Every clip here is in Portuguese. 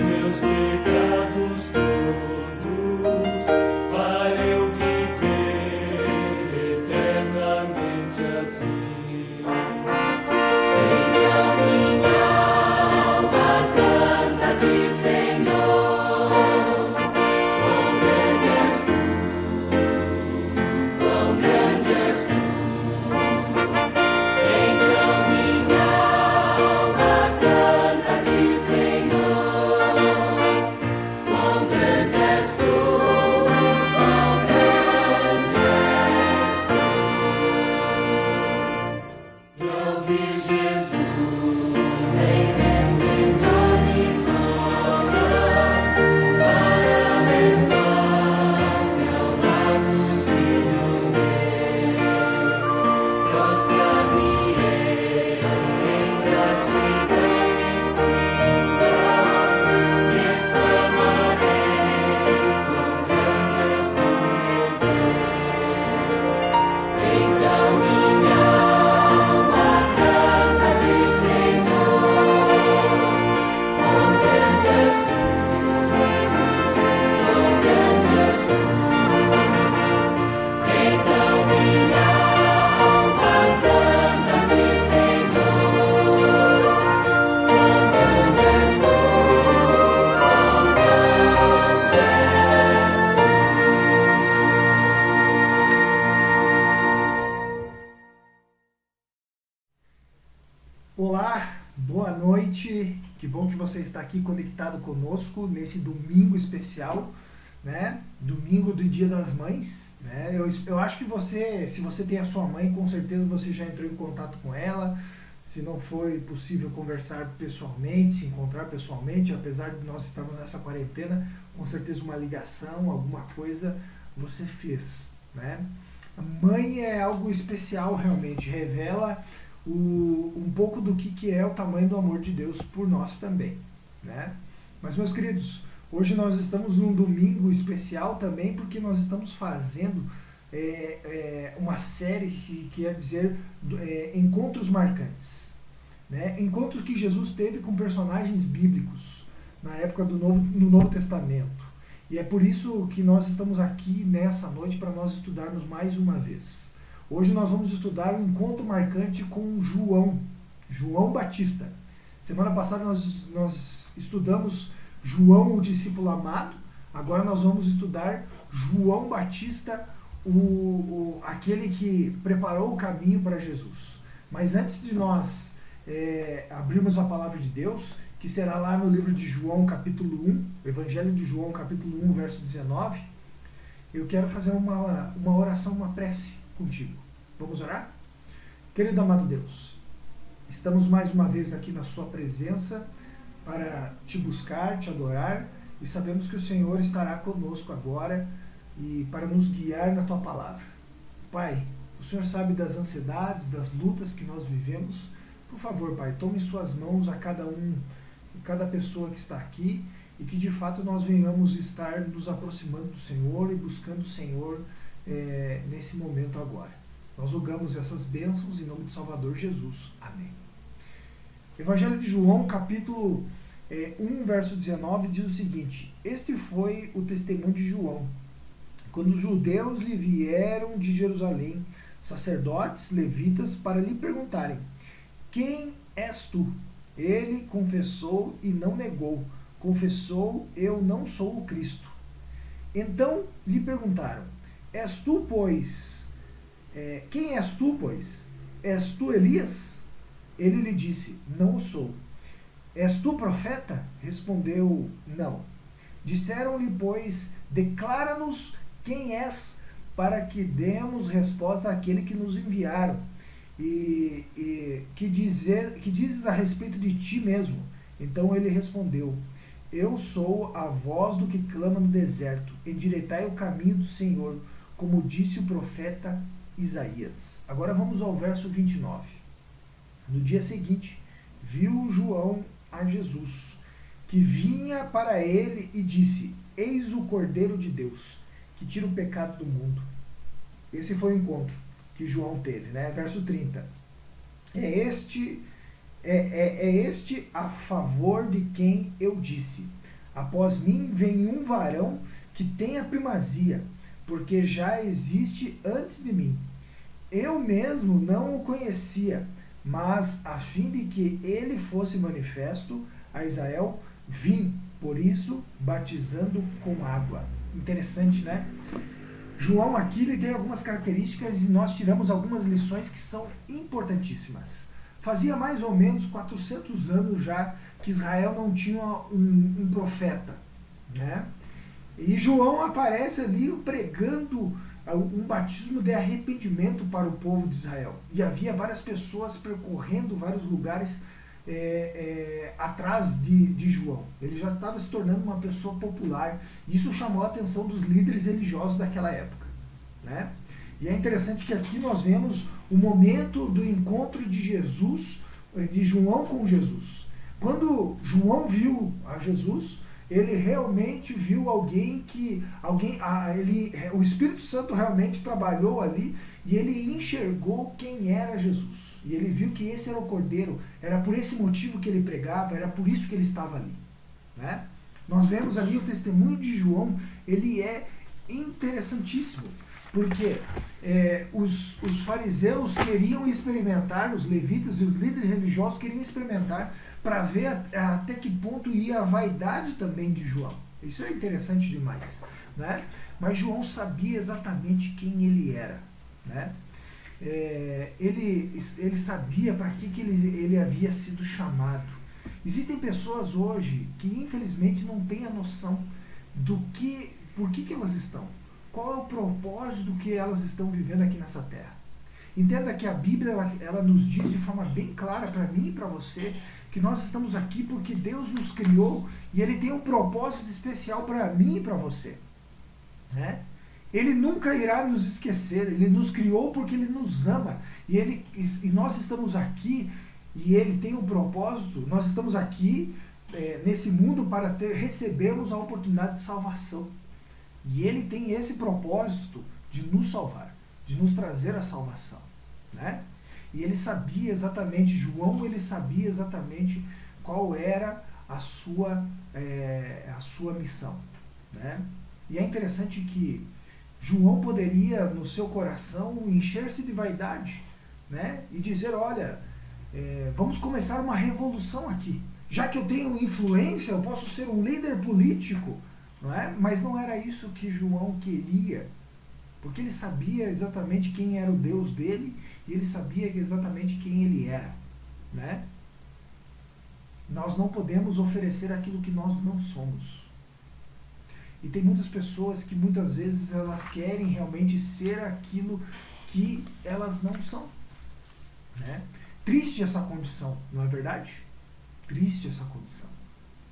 meus pecados todos, para eu viver eternamente assim. Então minha alma canta-te, Senhor, quão grande és tu, quão grande és tu. Então minha alma canta-te, Senhor, quão grande és tu, quão grande és tu. E ouvi Jesus em resplendor e glória, para levar-me ao lar dos filhos teus. Prostrar-me-ei em gratidão infinita, e exclamarei: quão grande és tu, meu Deus. Então minha alma canta-te, Senhor, quão grande és tu, quão grande és tu. Então minha alma canta-te, Senhor, quão grande és tu, quão grande és tu. Olá, boa noite. Que bom que você está aqui conectado conosco nesse domingo especial, né? Domingo do Dia das Mães, né? Eu acho que você, se você tem a sua mãe, com certeza você já entrou em contato com ela. Se não foi possível conversar pessoalmente, se encontrar pessoalmente, apesar de nós estarmos nessa quarentena, com certeza uma ligação, alguma coisa você fez, né? A mãe é algo especial realmente, revela um pouco do que é o tamanho do amor de Deus por nós também, né? Mas, meus queridos, hoje nós estamos num domingo especial também, porque nós estamos fazendo uma série que quer dizer encontros marcantes, né? Encontros que Jesus teve com personagens bíblicos na época no Novo Testamento. E é por isso que nós estamos aqui nessa noite para nós estudarmos mais uma vez. Hoje nós vamos estudar um encontro marcante com João Batista. Semana passada nós estudamos João, o discípulo amado. Agora nós vamos estudar João Batista, aquele que preparou o caminho para Jesus. Mas antes de nós abrirmos a palavra de Deus, que será lá no livro de João, capítulo 1, Evangelho de João, capítulo 1, verso 19, eu quero fazer uma oração, uma prece contigo. Vamos orar? Querido amado Deus, estamos mais uma vez aqui na sua presença para te buscar, te adorar, e sabemos que o Senhor estará conosco agora e para nos guiar na tua palavra. Pai, o Senhor sabe das ansiedades, das lutas que nós vivemos. Por favor, Pai, tome em suas mãos a cada pessoa que está aqui, e que de fato nós venhamos estar nos aproximando do Senhor e buscando o Senhor nesse momento agora. Nós rogamos essas bênçãos em nome de Salvador Jesus. Amém. Evangelho de João, capítulo 1, verso 19, diz o seguinte: este foi o testemunho de João, quando os judeus lhe vieram de Jerusalém, sacerdotes, levitas, para lhe perguntarem: quem és tu? Ele confessou e não negou. Confessou: eu não sou o Cristo. Então lhe perguntaram: és tu, pois? Quem és tu, pois? És tu Elias? Ele lhe disse: não o sou. És tu profeta? Respondeu: não. Disseram-lhe, pois: declara-nos quem és, para que demos resposta àquele que nos enviaram. E que dizes a respeito de ti mesmo? Então ele respondeu: eu sou a voz do que clama no deserto, endireitai o caminho do Senhor, como disse o profeta Isaías. Agora vamos ao verso 29. No dia seguinte, viu João a Jesus, que vinha para ele, e disse: eis o Cordeiro de Deus, que tira o pecado do mundo. Esse foi o encontro que João teve, né? Verso 30. É este a favor de quem eu disse: Após mim vem um varão que tem a primazia, porque já existe antes de mim. Eu mesmo não o conhecia, mas a fim de que ele fosse manifesto a Israel, vim, por isso, batizando com água. Interessante, né? João aqui ele tem algumas características e nós tiramos algumas lições que são importantíssimas. Fazia mais ou menos 400 anos já que Israel não tinha um profeta, né? E João aparece ali pregando um batismo de arrependimento para o povo de Israel. E havia várias pessoas percorrendo vários lugares atrás de João. Ele já estava se tornando uma pessoa popular. Isso chamou a atenção dos líderes religiosos daquela época, né? E é interessante que aqui nós vemos o momento do encontro de Jesus, de João com Jesus. Quando João viu a Jesus, ele realmente viu o Espírito Santo realmente trabalhou ali e ele enxergou quem era Jesus. E ele viu que esse era o Cordeiro, era por esse motivo que ele pregava, era por isso que ele estava ali, né? Nós vemos ali o testemunho de João, ele é interessantíssimo, porque os fariseus queriam experimentar, os levitas e os líderes religiosos queriam experimentar para ver até que ponto ia a vaidade também de João. Isso é interessante demais, né? Mas João sabia exatamente quem ele era, né? Ele sabia para que ele havia sido chamado. Existem pessoas hoje que infelizmente não têm a noção por que elas estão. Qual é o propósito que elas estão vivendo aqui nessa terra? Entenda que a Bíblia ela nos diz de forma bem clara para mim e para você que nós estamos aqui porque Deus nos criou e Ele tem um propósito especial para mim e para você, né? Ele nunca irá nos esquecer. Ele nos criou porque Ele nos ama e nós estamos aqui e Ele tem um propósito. Nós estamos aqui nesse mundo para recebermos a oportunidade de salvação. E Ele tem esse propósito de nos salvar, de nos trazer a salvação, né? E ele sabia exatamente, João, ele sabia exatamente qual era a sua missão, né? E é interessante que João poderia, no seu coração, encher-se de vaidade, né? E dizer, olha, vamos começar uma revolução aqui. Já que eu tenho influência, eu posso ser um líder político, não é? Mas não era isso que João queria, porque ele sabia exatamente quem era o Deus dele e ele sabia exatamente quem ele era, né? Nós não podemos oferecer aquilo que nós não somos. E tem muitas pessoas que muitas vezes elas querem realmente ser aquilo que elas não são, né? Triste essa condição, não é verdade? Triste essa condição.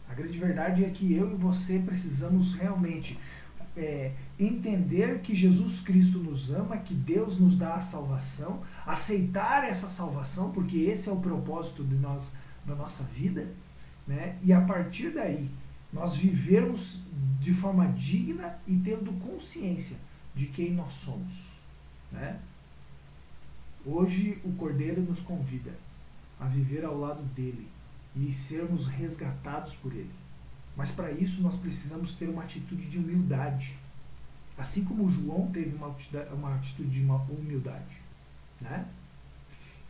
A grande verdade é que eu e você precisamos realmente entender que Jesus Cristo nos ama, que Deus nos dá a salvação, aceitar essa salvação, porque esse é o propósito da nossa vida, né? E a partir daí, nós vivermos de forma digna e tendo consciência de quem nós somos, né? Hoje o Cordeiro nos convida a viver ao lado dele e sermos resgatados por ele. Mas para isso nós precisamos ter uma atitude de humildade. Assim como João teve uma atitude de humildade, né?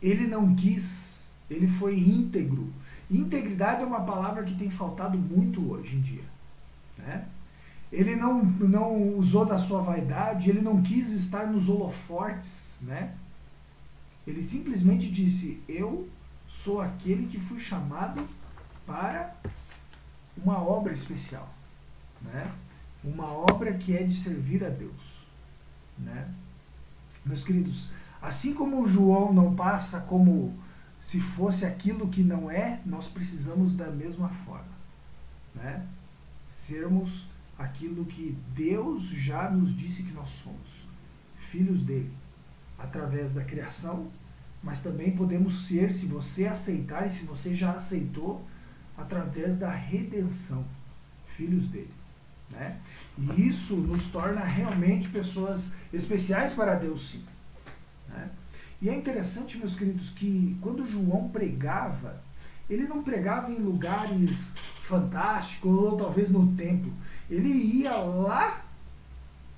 Ele não quis, ele foi íntegro. Integridade é uma palavra que tem faltado muito hoje em dia, né? Ele não usou da sua vaidade, ele não quis estar nos holofortes, né? Ele simplesmente disse, eu sou aquele que fui chamado para uma obra especial, né? Uma obra que é de servir a Deus, né? Meus queridos, assim como João não passa como se fosse aquilo que não é, nós precisamos da mesma forma, né? Sermos aquilo que Deus já nos disse que nós somos, filhos dele, através da criação, mas também podemos ser, se você aceitar e se você já aceitou, através da redenção, filhos dele, né? E isso nos torna realmente pessoas especiais para Deus, sim, né? E é interessante, meus queridos, que quando João pregava, ele não pregava em lugares fantásticos ou talvez no templo. Ele ia lá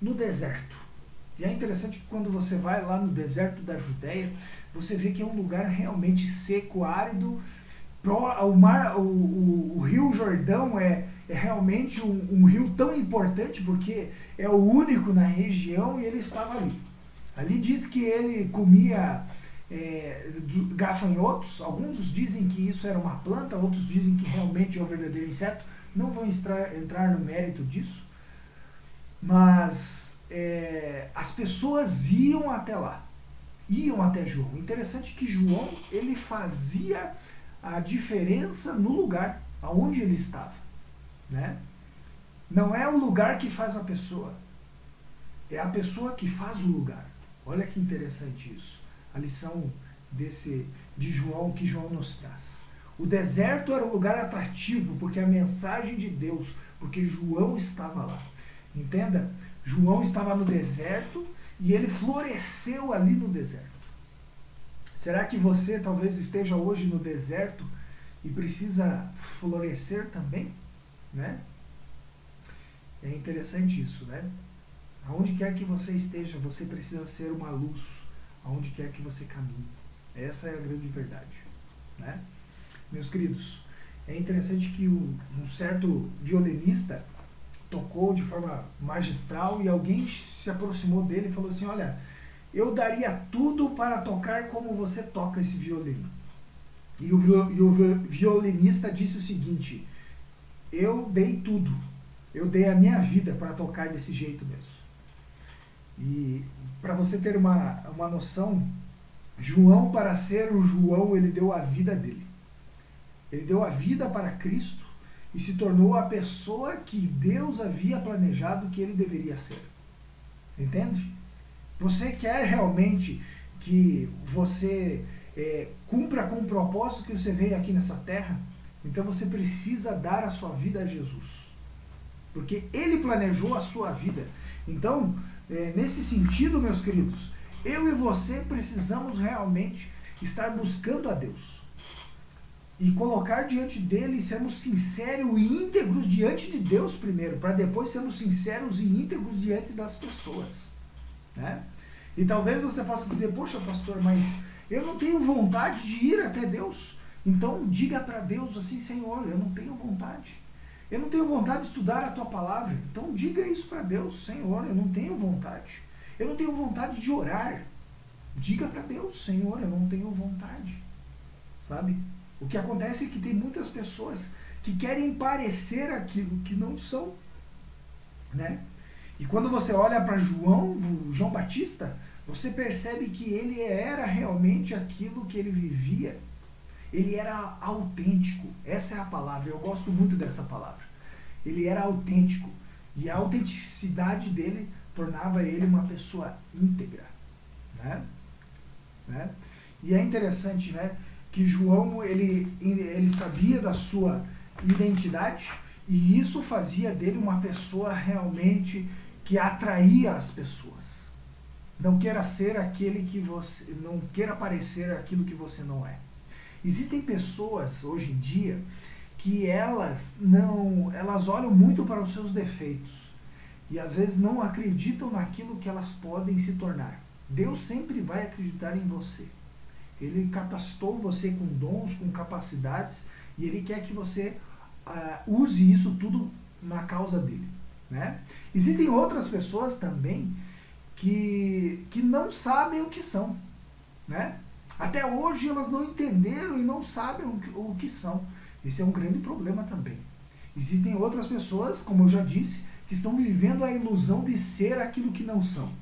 no deserto. E é interessante que quando você vai lá no deserto da Judéia, você vê que é um lugar realmente seco, árido. O Rio Jordão é realmente um rio tão importante porque é o único na região e ele estava ali. Ali diz que ele comia gafanhotos. Alguns dizem que isso era uma planta, outros dizem que realmente é um verdadeiro inseto. Não vou entrar no mérito disso, mas as pessoas iam até lá, iam até João. Interessante que João, ele fazia a diferença no lugar aonde ele estava, né? Não é o lugar que faz a pessoa, é a pessoa que faz o lugar. Olha que interessante isso, a lição de João que João nos traz. O deserto era um lugar atrativo porque a mensagem de Deus, porque João estava lá. Entenda? João estava no deserto e ele floresceu ali no deserto. Será que você talvez esteja hoje no deserto e precisa florescer também? Né? É interessante isso, né? Aonde quer que você esteja, você precisa ser uma luz. Aonde quer que você caminhe. Essa é a grande verdade, né? Meus queridos, é interessante que um certo violinista tocou de forma magistral e alguém se aproximou dele e falou assim: olha, eu daria tudo para tocar como você toca esse violino. E o violinista disse o seguinte: eu dei tudo, eu dei a minha vida para tocar desse jeito mesmo. E para você ter uma noção, João, para ser o João, ele deu a vida dele. Ele deu a vida para Cristo e se tornou a pessoa que Deus havia planejado que ele deveria ser. Entende? Você quer realmente que você cumpra com o propósito que você veio aqui nessa terra? Então você precisa dar a sua vida a Jesus. Porque Ele planejou a sua vida. Então, nesse sentido, meus queridos, eu e você precisamos realmente estar buscando a Deus. E colocar diante dele e sermos sinceros e íntegros diante de Deus primeiro, para depois sermos sinceros e íntegros diante das pessoas. Né? E talvez você possa dizer: poxa, pastor, mas eu não tenho vontade de ir até Deus. Então diga para Deus assim: Senhor, eu não tenho vontade. Eu não tenho vontade de estudar a tua palavra. Então diga isso para Deus: Senhor, eu não tenho vontade. Eu não tenho vontade de orar. Diga para Deus: Senhor, eu não tenho vontade. Sabe? O que acontece é que tem muitas pessoas que querem parecer aquilo que não são, né? E quando você olha para João Batista, você percebe que ele era realmente aquilo que ele vivia. Ele era autêntico. Essa é a palavra. Eu gosto muito dessa palavra. Ele era autêntico. E a autenticidade dele tornava ele uma pessoa íntegra, né? E é interessante, né, que João ele sabia da sua identidade e isso fazia dele uma pessoa realmente que atraía as pessoas. Não queira ser aquele que você, não queira parecer aquilo que você não é. Existem pessoas hoje em dia que elas olham muito para os seus defeitos e às vezes não acreditam naquilo que elas podem se tornar. Deus sempre vai acreditar em você. Ele capacitou você com dons, com capacidades, e Ele quer que você use isso tudo na causa dele. Né? Existem outras pessoas também que não sabem o que são. Né? Até hoje elas não entenderam e não sabem o que são. Esse é um grande problema também. Existem outras pessoas, como eu já disse, que estão vivendo a ilusão de ser aquilo que não são.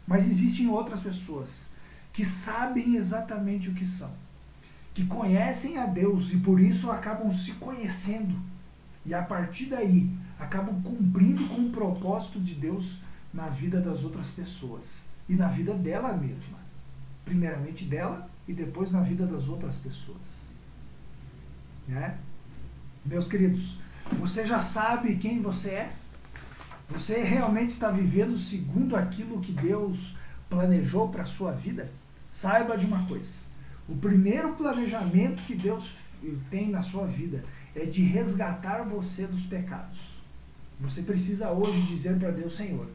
Mas existem outras pessoas que sabem exatamente o que são, que conhecem a Deus e por isso acabam se conhecendo e a partir daí acabam cumprindo com o propósito de Deus na vida das outras pessoas e na vida dela mesma, primeiramente dela e depois na vida das outras pessoas, né? Meus queridos, você já sabe quem você é? Você realmente está vivendo segundo aquilo que Deus planejou para a sua vida? Saiba de uma coisa: O primeiro planejamento que Deus tem na sua vida é de resgatar você dos pecados. Você precisa hoje dizer para Deus: Senhor,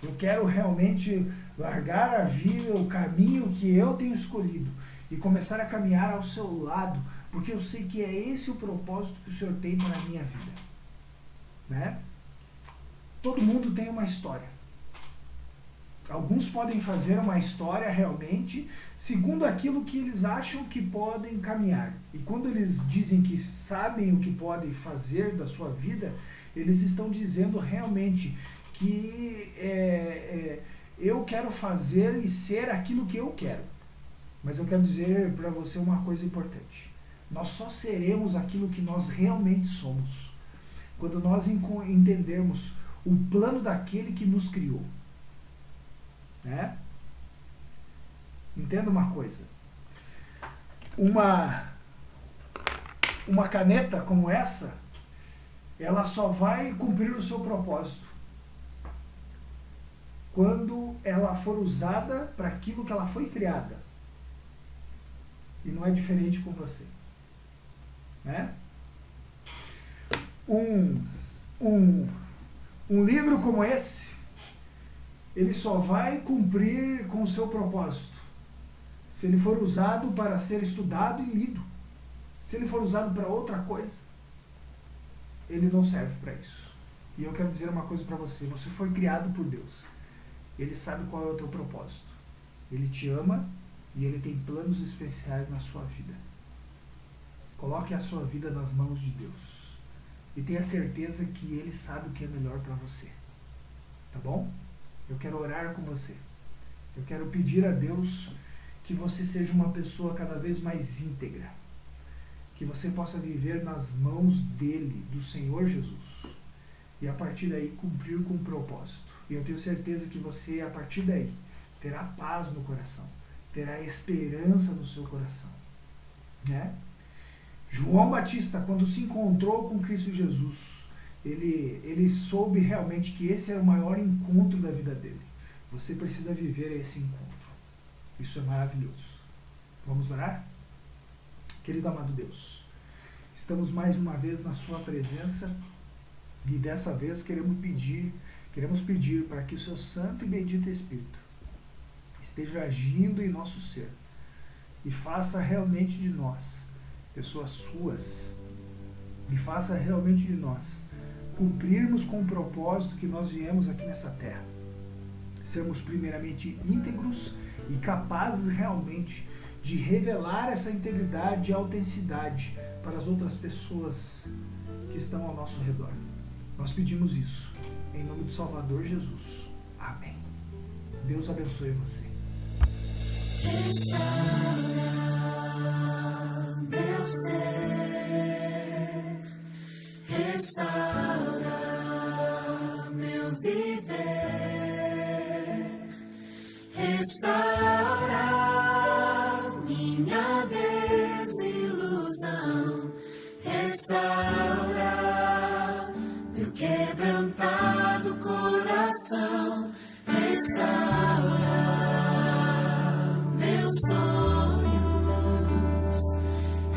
eu quero realmente largar a vida, o caminho que eu tenho escolhido e começar a caminhar ao seu lado, porque eu sei que é esse o propósito que o Senhor tem para a minha vida. Né? Todo mundo tem uma história. Alguns podem fazer uma história realmente segundo aquilo que eles acham que podem caminhar. E quando eles dizem que sabem o que podem fazer da sua vida, eles estão dizendo realmente que eu quero fazer e ser aquilo que eu quero. Mas eu quero dizer para você uma coisa importante. Nós só seremos aquilo que nós realmente somos quando nós entendermos o plano daquele que nos criou. Né? Entenda uma coisa. Uma caneta como essa, ela só vai cumprir o seu propósito quando ela for usada para aquilo que ela foi criada. E não é diferente com você. Né? Um livro como esse, ele só vai cumprir com o seu propósito se ele for usado para ser estudado e lido. Se ele for usado para outra coisa, ele não serve para isso. E eu quero dizer uma coisa para você: você foi criado por Deus. Ele sabe qual é o teu propósito. Ele te ama e ele tem planos especiais na sua vida. Coloque a sua vida nas mãos de Deus e tenha certeza que ele sabe o que é melhor para você. Tá bom? Eu quero orar com você. Eu quero pedir a Deus que você seja uma pessoa cada vez mais íntegra. Que você possa viver nas mãos dele, do Senhor Jesus. E a partir daí cumprir com o propósito. E eu tenho certeza que você, a partir daí, terá paz no coração. Terá esperança no seu coração. Né? João Batista, quando se encontrou com Cristo Jesus, ele soube realmente que esse era o maior encontro da vida dele. Você precisa viver esse encontro. Isso é maravilhoso. Vamos orar? Querido amado Deus, estamos mais uma vez na sua presença e dessa vez queremos pedir para que o seu santo e bendito Espírito esteja agindo em nosso ser e faça realmente de nós pessoas suas, e faça realmente de nós cumprirmos com o propósito que nós viemos aqui nessa terra. Sermos primeiramente íntegros e capazes realmente de revelar essa integridade e autenticidade para as outras pessoas que estão ao nosso redor. Nós pedimos isso em nome do Salvador Jesus. Amém. Deus abençoe você. Restaura meu ser, restaura meu viver, restaura minha desilusão, restaura meu quebrantado coração, restaura meus sonhos,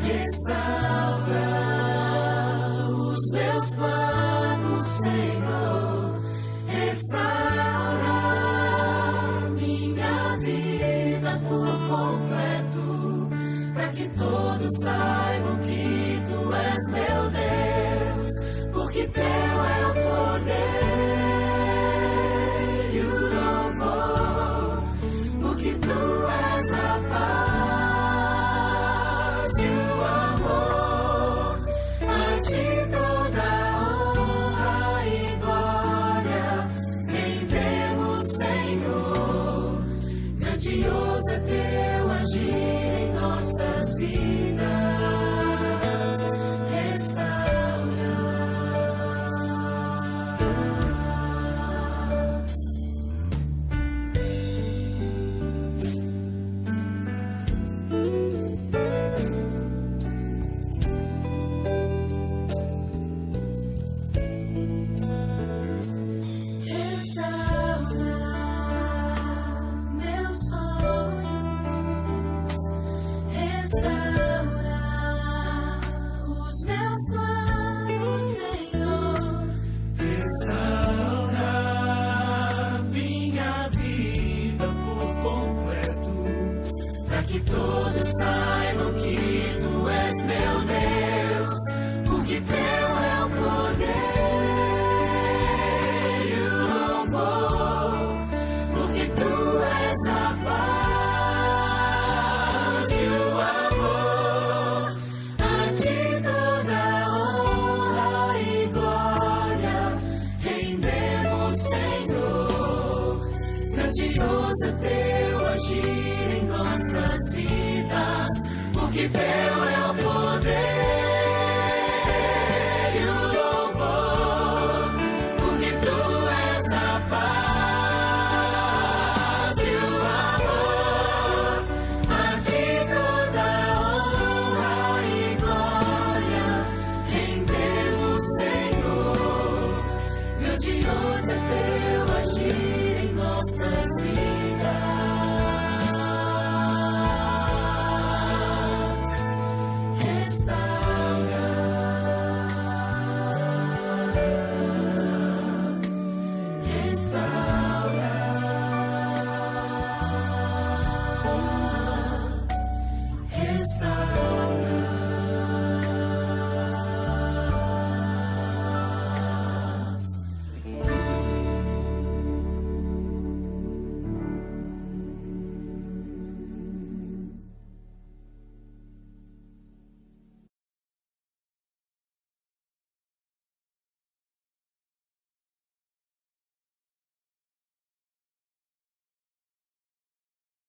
restaura os meus planos, Senhor, restaura minha vida por completo, para que todos saibam que Tu és meu Deus, porque Teu é o